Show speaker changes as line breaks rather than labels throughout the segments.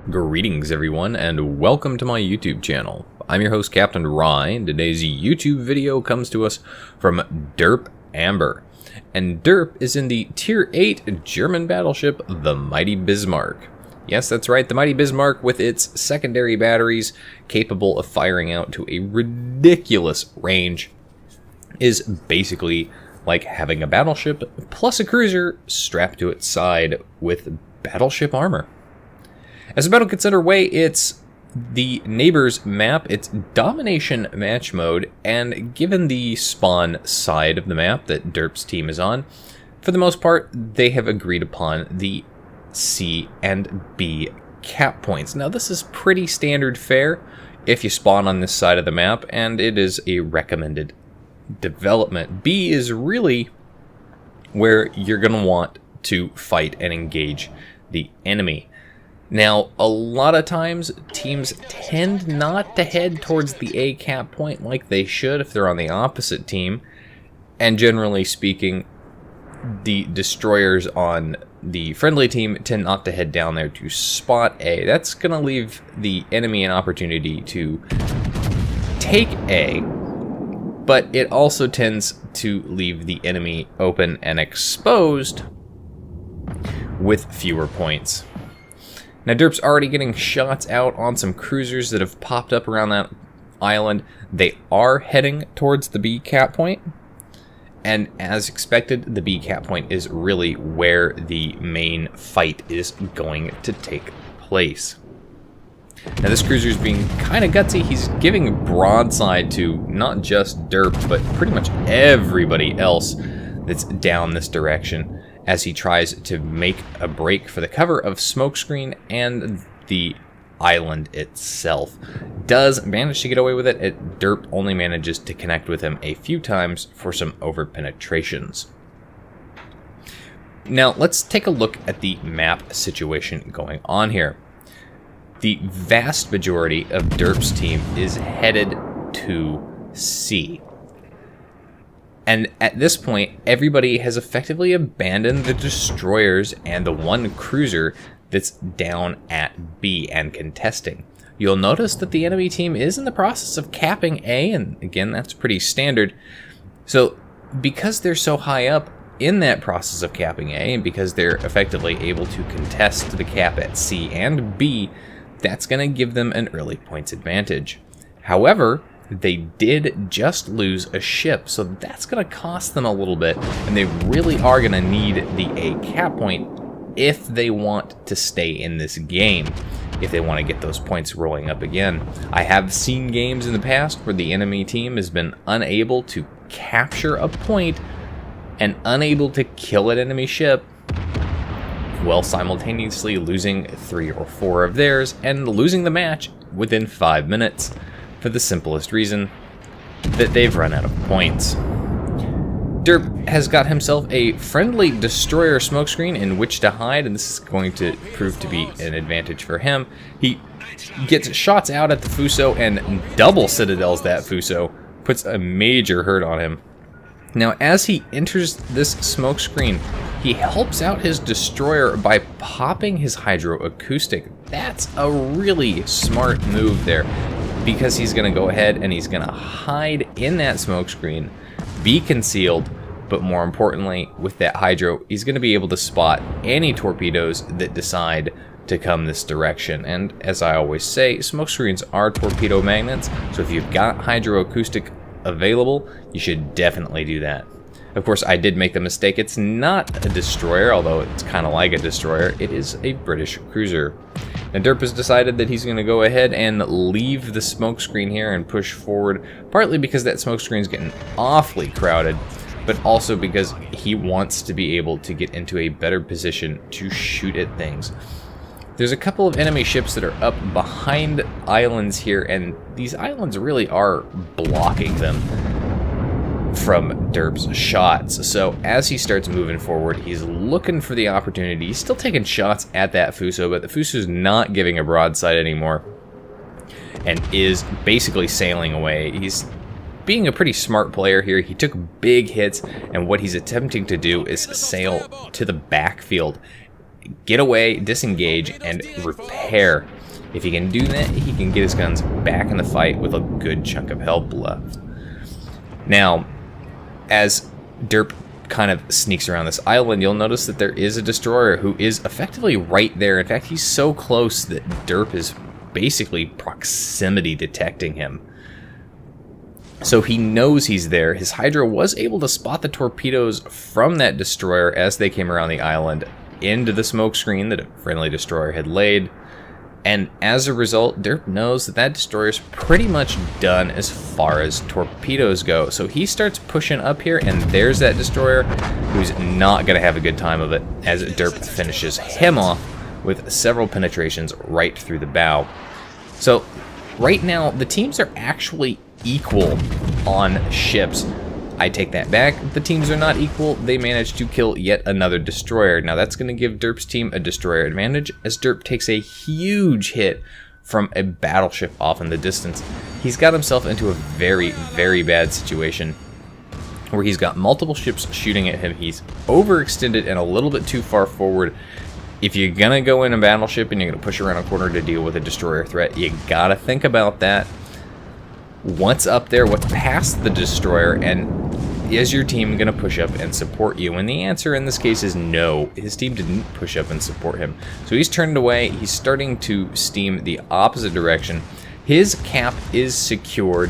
Greetings everyone, and welcome to my YouTube channel. I'm your host Captain Rye, and today's YouTube video comes to us from Derp Amber. And Derp is in the Tier 8 German battleship, the Mighty Bismarck. Yes, that's right, the Mighty Bismarck with its secondary batteries, capable of firing out to a ridiculous range, is basically like having a battleship plus a cruiser strapped to its side with battleship armor. As the battle gets underway, it's the neighbor's map, it's domination match mode, and given the spawn side of the map that Derp's team is on, for the most part, they have agreed upon the C and B cap points. Now, this is pretty standard fare if you spawn on this side of the map, and it is a recommended development. B is really where you're going to want to fight and engage the enemy. Now, a lot of times, teams tend not to head towards the A cap point like they should if they're on the opposite team. And generally speaking, the destroyers on the friendly team tend not to head down there to spot A. That's going to leave the enemy an opportunity to take A, but it also tends to leave the enemy open and exposed with fewer points. Now, Derp's already getting shots out on some cruisers that have popped up around that island. They are heading towards the B cap point, and as expected, the B cap point is really where the main fight is going to take place. Now, this cruiser is being kind of gutsy. He's giving broadside to not just Derp, but pretty much everybody else that's down this direction, as he tries to make a break for the cover of Smokescreen and the island itself. Does manage to get away with it. Derp only manages to connect with him a few times for some over-penetrations. Now, let's take a look at the map situation going on here. The vast majority of Derp's team is headed to C. And at this point, everybody has effectively abandoned the destroyers and the one cruiser that's down at B and contesting. You'll notice that the enemy team is in the process of capping A, and again, that's pretty standard. So, because they're so high up in that process of capping A, and because they're effectively able to contest the cap at C and B, that's going to give them an early points advantage. However, they did just lose a ship, so that's going to cost them a little bit, and they really are going to need the A cap point if they want to stay in this game, if they want to get those points rolling up again. I have seen games in the past where the enemy team has been unable to capture a point and unable to kill an enemy ship, while simultaneously losing 3 or 4 of theirs and losing the match within 5 minutes. For the simplest reason that they've run out of points. Derp has got himself a friendly destroyer smokescreen in which to hide, and this is going to prove to be an advantage for him. He gets shots out at the Fuso and double citadels that Fuso, puts a major hurt on him. Now, as he enters this smokescreen, he helps out his destroyer by popping his hydroacoustic. That's a really smart move there, because he's going to go ahead and he's going to hide in that smokescreen, be concealed, but more importantly, with that hydro, he's going to be able to spot any torpedoes that decide to come this direction. And as I always say, smokescreens are torpedo magnets, so if you've got hydroacoustic available, you should definitely do that. Of course, I did make the mistake. It's not a destroyer, although it's kind of like a destroyer. It is a British cruiser. Now, Derp has decided that he's going to go ahead and leave the smokescreen here and push forward, partly because that smokescreen is getting awfully crowded, but also because he wants to be able to get into a better position to shoot at things. There's a couple of enemy ships that are up behind islands here, and these islands really are blocking them from Derp's shots. So as he starts moving forward, he's looking for the opportunity. He's still taking shots at that Fuso, but the Fuso's not giving a broadside anymore and is basically sailing away. He's being a pretty smart player here. He took big hits, and what he's attempting to do is sail to the backfield get away, disengage, and repair. If he can do that, he can get his guns back in the fight with a good chunk of health left. Now, as Derp kind of sneaks around this island, you'll notice that there is a destroyer who is effectively right there. In fact, he's so close that Derp is basically proximity detecting him. So he knows he's there. His Hydra was able to spot the torpedoes from that destroyer as they came around the island into the smoke screen that a friendly destroyer had laid. And as a result, Derp knows that that destroyer is pretty much done as far as torpedoes go. So he starts pushing up here, and there's that destroyer who's not going to have a good time of it as Derp finishes him off with several penetrations right through the bow. So right now, the teams are actually equal on ships. I take that back. The teams are not equal. They managed to kill yet another destroyer. Now that's going to give Derp's team a destroyer advantage as Derp takes a huge hit from a battleship off in the distance. He's got himself into a very, very bad situation where he's got multiple ships shooting at him. He's overextended and a little bit too far forward. If you're going to go in a battleship and you're going to push around a corner to deal with a destroyer threat, you got to think about that. What's up there, what's past the destroyer, and is your team going to push up and support you? And the answer in this case is no. His team didn't push up and support him. So he's turned away. He's starting to steam the opposite direction. His cap is secured,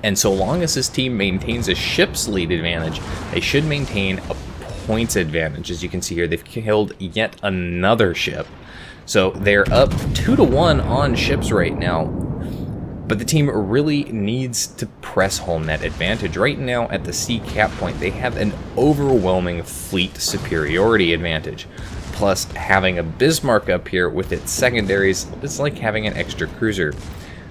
and so long as his team maintains a ship's lead advantage, they should maintain a points advantage. As you can see here, they've killed yet another ship. So they're up 2-1 on ships right now. But the team really needs to press home that advantage. Right now at the sea cap point, they have an overwhelming fleet superiority advantage. Plus, having a Bismark up here with its secondaries is like having an extra cruiser.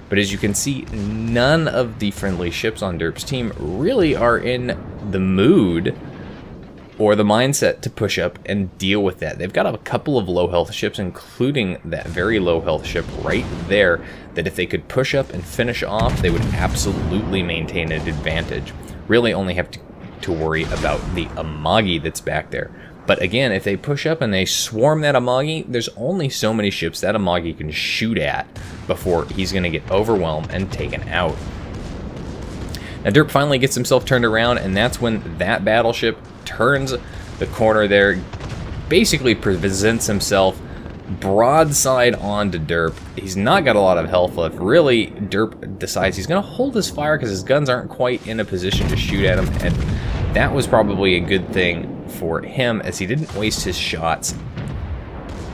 But as you can see, none of the friendly ships on Derp's team really are in the mood or the mindset to push up and deal with that. They've got a couple of low health ships, including that very low health ship right there, that if they could push up and finish off, they would absolutely maintain an advantage. Really only have to worry about the Amagi that's back there. But again, if they push up and they swarm that Amagi, there's only so many ships that Amagi can shoot at before he's going to get overwhelmed and taken out. Now Derp finally gets himself turned around, and that's when that battleship turns the corner there, basically presents himself broadside onto Derp. He's not got a lot of health left. Really, Derp decides he's going to hold his fire because his guns aren't quite in a position to shoot at him, and that was probably a good thing for him as he didn't waste his shots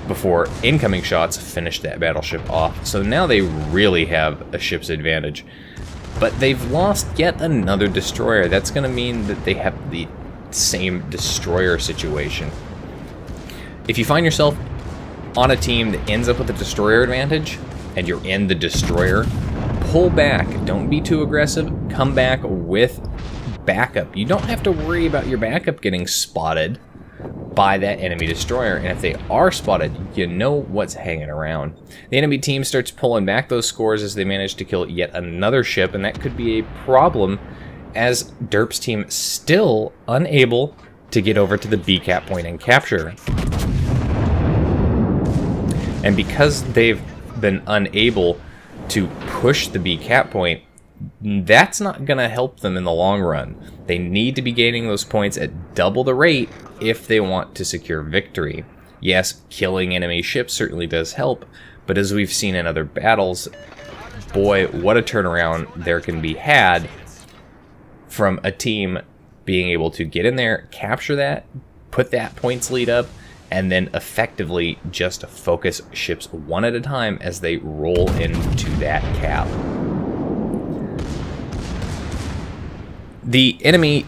before incoming shots finished that battleship off. So now they really have a ship's advantage. But they've lost yet another destroyer. That's going to mean that they have the same destroyer situation. If you find yourself on a team that ends up with a destroyer advantage and you're in the destroyer, pull back. Don't be too aggressive. Come back with backup. You don't have to worry about your backup getting spotted by that enemy destroyer, and if they are spotted, you know what's hanging around. The enemy team starts pulling back those scores as they manage to kill yet another ship, and that could be a problem as Derp's team still unable to get over to the B cap point and capture. And because they've been unable to push the B cap point, that's not going to help them in the long run. They need to be gaining those points at double the rate if they want to secure victory. Yes, killing enemy ships certainly does help, but as we've seen in other battles, boy, what a turnaround there can be had from a team being able to get in there, capture that, put that points lead up, and then effectively just focus ships one at a time as they roll into that cap. The enemy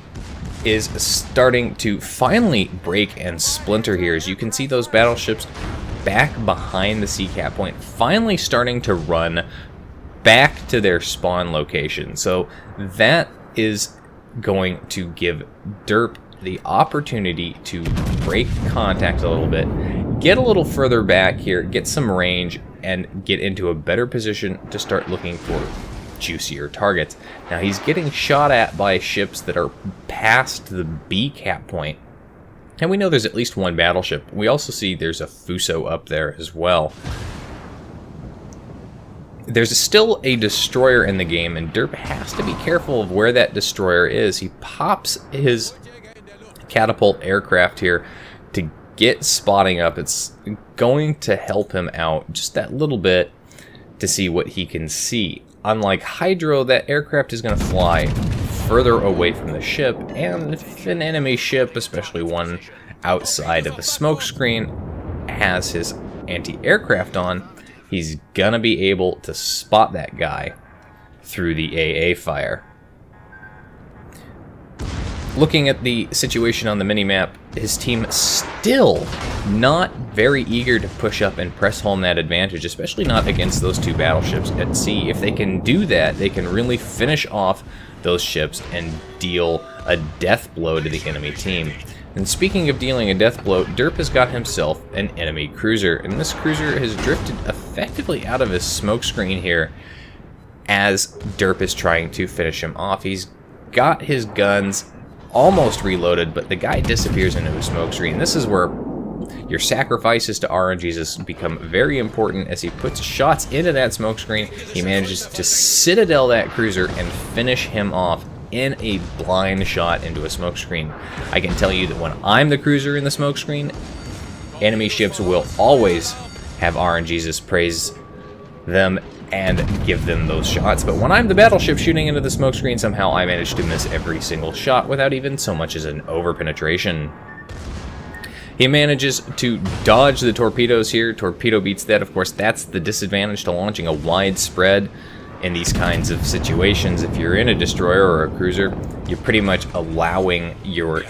is starting to finally break and splinter here. As you can see, those battleships back behind the sea cap point finally starting to run back to their spawn location. So that is going to give Derp the opportunity to break contact a little bit, get a little further back here, get some range, and get into a better position to start looking for juicier targets. Now he's getting shot at by ships that are past the B cap point, And we know there's at least one battleship. We also see there's a Fuso up there as well. There's still a destroyer in the game, and Derp has to be careful of where that destroyer is. He pops his catapult aircraft here to get spotting up. It's going to help him out just that little bit to see what he can see. Unlike Hydro, that aircraft is going to fly further away from the ship, and if an enemy ship, especially one outside of the smoke screen, has his anti-aircraft on, he's going to be able to spot that guy through the AA fire. Looking at the situation on the minimap, his team still not very eager to push up and press home that advantage, especially not against those two battleships at sea. If they can do that, they can really finish off those ships and deal a death blow to the enemy team. And speaking of dealing a death blow, Derp has got himself an enemy cruiser, and this cruiser has drifted effectively out of his smoke screen here as Derp is trying to finish him off. He's got his guns almost reloaded, but the guy disappears into a smoke screen. This is where your sacrifices to RNGesus become very important. As he puts shots into that smoke screen, he manages to citadel that cruiser and finish him off in a blind shot into a smoke screen. I can tell you that when I'm the cruiser in the smoke screen, enemy ships will always have RNGesus praise them and give them those shots. But when I'm the battleship shooting into the smoke screen, somehow I manage to miss every single shot without even so much as an over-penetration. He manages to dodge the torpedoes here. Torpedo beats that. Of course, that's the disadvantage to launching a wide spread in these kinds of situations. If you're in a destroyer or a cruiser, you're pretty much allowing your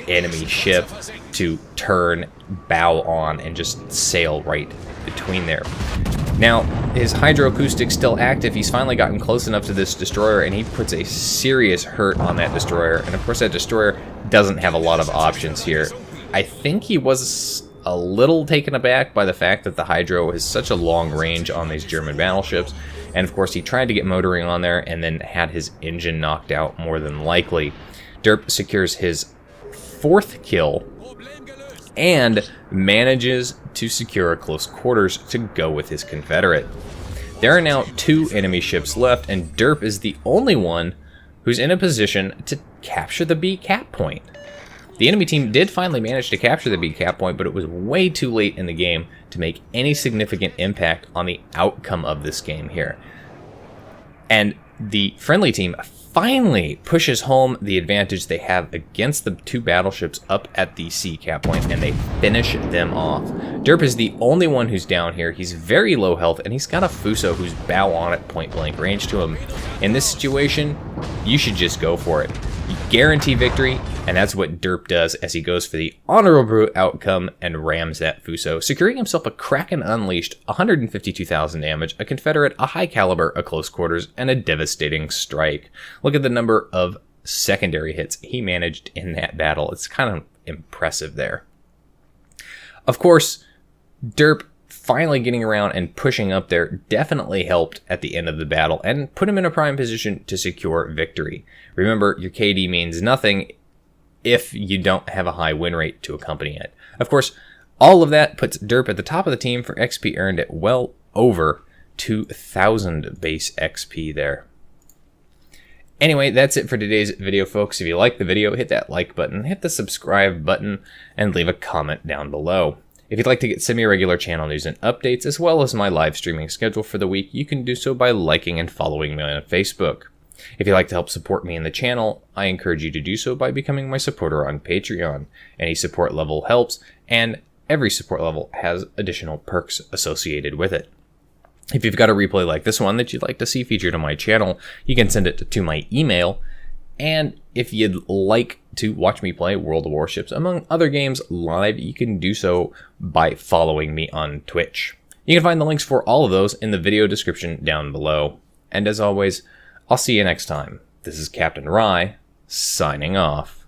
enemy ship to turn bow on and just sail right between there. Now, his hydroacoustic's still active. He's finally gotten close enough to this destroyer, and he puts a serious hurt on that destroyer. And of course, that destroyer doesn't have a lot of options here. I think he was a little taken aback by the fact that the Hydro has such a long range on these German battleships. And of course, he tried to get motoring on there and then had his engine knocked out more than likely. Derp secures his 4th kill and manages to secure a close quarters to go with his Confederate. There are now 2 enemy ships left, and Derp is the only one who's in a position to capture the B cap point. The enemy team did finally manage to capture the B cap point, but it was way too late in the game to make any significant impact on the outcome of this game here. And the friendly team finally pushes home the advantage they have against the 2 battleships up at the C cap point, and they finish them off. Derp is the only one who's down here. He's very low health, and he's got a Fuso who's bow on at point blank range to him. In this situation, you should just go for it. You guarantee victory, and that's what Derp does as he goes for the honorable outcome and rams that Fuso, securing himself a Kraken Unleashed, 152,000 damage, a Confederate, a high caliber, a close quarters, and a devastating strike. Look at the number of secondary hits he managed in that battle. It's kind of impressive there. Of course, Derp finally getting around and pushing up there definitely helped at the end of the battle and put him in a prime position to secure victory. Remember, your KD means nothing if you don't have a high win rate to accompany it. Of course, all of that puts Derp at the top of the team for XP earned at well over 2,000 base XP there. Anyway, that's it for today's video, folks. If you liked the video, hit that like button, hit the subscribe button, and leave a comment down below. If you'd like to get semi-regular channel news and updates, as well as my live streaming schedule for the week, you can do so by liking and following me on Facebook. If you'd like to help support me in the channel, I encourage you to do so by becoming my supporter on Patreon. Any support level helps, and every support level has additional perks associated with it. If you've got a replay like this one that you'd like to see featured on my channel, you can send it to my email. And if you'd like to watch me play World of Warships, among other games, live, you can do so by following me on Twitch. You can find the links for all of those in the video description down below. And as always, I'll see you next time. This is Captain Rye, signing off.